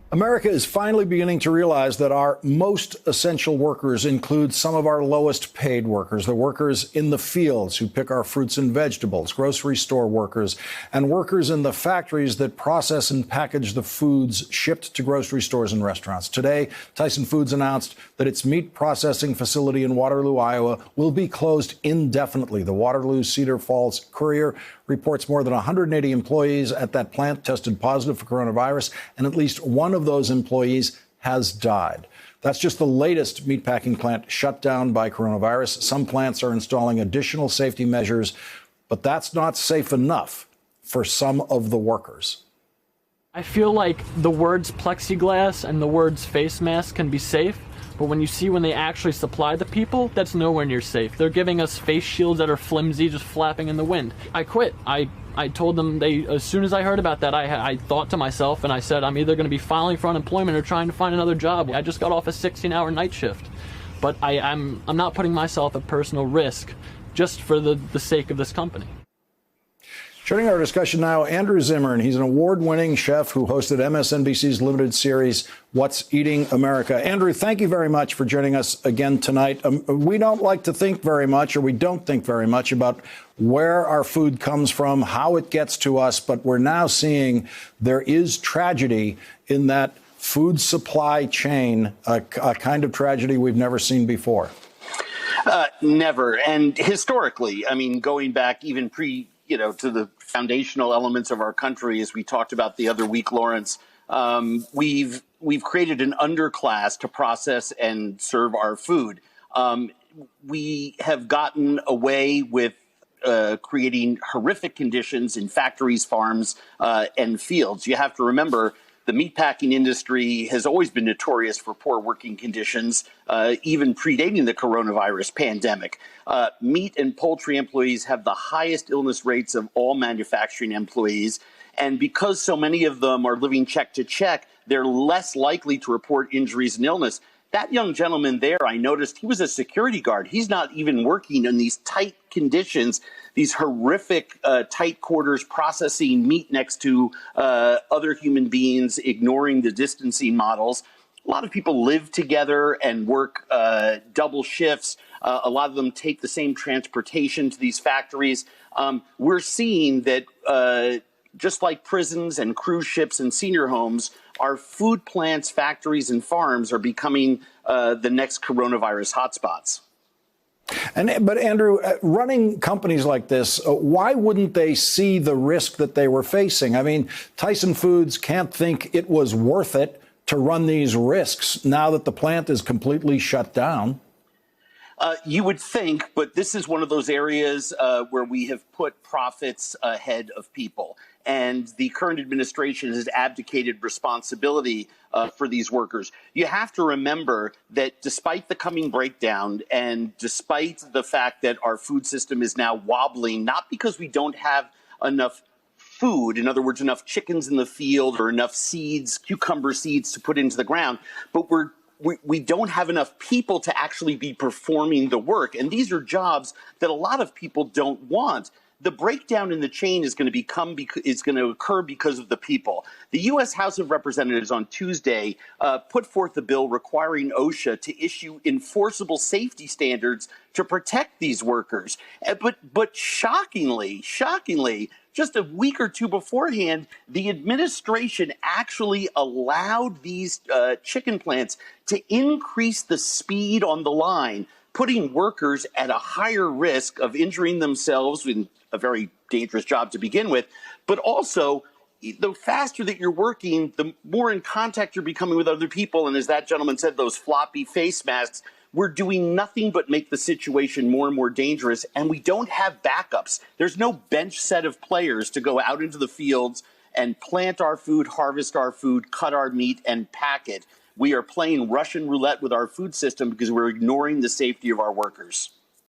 America is finally beginning to realize that our most essential workers include some of our lowest paid workers, the workers in the fields who pick our fruits and vegetables, grocery store workers, and workers in the factories that process and package the foods shipped to grocery stores and restaurants. Today, Tyson Foods announced that its meat processing facility in Waterloo, Iowa, will be closed indefinitely. The Waterloo Cedar Falls Courier reports more than 180 employees at that plant tested positive for coronavirus, and at least one of those employees has died. That's just the latest meatpacking plant shut down by coronavirus. Some plants are installing additional safety measures, but that's not safe enough for some of the workers. I feel like the words plexiglass and the words face mask can be safe, but when you see when they actually supply the people, that's nowhere near safe. They're giving us face shields that are flimsy, just flapping in the wind. I quit. I told them, as soon as I heard about that, I thought to myself and I said, I'm either going to be filing for unemployment or trying to find another job. I just got off a 16-hour night shift, but I'm not putting myself at personal risk just for the sake of this company. Joining our discussion now, Andrew Zimmern. He's an award-winning chef who hosted MSNBC's limited series, What's Eating America. Andrew, thank you very much for joining us again tonight. We don't like to think very much, or we don't think very much about where our food comes from, how it gets to us, but we're now seeing there is tragedy in that food supply chain, a kind of tragedy we've never seen before. Never. And historically, I mean, going back even to the foundational elements of our country, as we talked about the other week, Lawrence, we've created an underclass to process and serve our food. We have gotten away with creating horrific conditions in factories, farms, and fields. You have to remember, the meatpacking industry has always been notorious for poor working conditions, even predating the coronavirus pandemic. Meat and poultry employees have the highest illness rates of all manufacturing employees. And because so many of them are living check to check, they're less likely to report injuries and illness. That young gentleman there, I noticed he was a security guard. He's not even working in these tight conditions, these horrific tight quarters, processing meat next to other human beings, ignoring the distancing models. A lot of people live together and work double shifts. A lot of them take the same transportation to these factories. We're seeing that just like prisons and cruise ships and senior homes, our food plants, factories, and farms are becoming the next coronavirus hotspots. But Andrew, running companies like this, why wouldn't they see the risk that they were facing? I mean, Tyson Foods can't think it was worth it to run these risks now that the plant is completely shut down. You would think, but this is one of those areas where we have put profits ahead of people. And the current administration has abdicated responsibility for these workers. You have to remember that despite the coming breakdown and despite the fact that our food system is now wobbling, not because we don't have enough food, in other words, enough chickens in the field or enough seeds, cucumber seeds to put into the ground, but we don't have enough people to actually be performing the work. And these are jobs that a lot of people don't want. The breakdown in the chain is going to occur because of the people. The U.S. House of Representatives on Tuesday put forth a bill requiring OSHA to issue enforceable safety standards to protect these workers. But shockingly, just a week or two beforehand, the administration actually allowed these chicken plants to increase the speed on the line, putting workers at a higher risk of injuring themselves in a very dangerous job to begin with, but also the faster that you're working, the more in contact you're becoming with other people. And as that gentleman said, those floppy face masks, we're doing nothing but make the situation more and more dangerous. And we don't have backups. There's no bench set of players to go out into the fields and plant our food, harvest our food, cut our meat, and pack it. We are playing Russian roulette with our food system because we're ignoring the safety of our workers.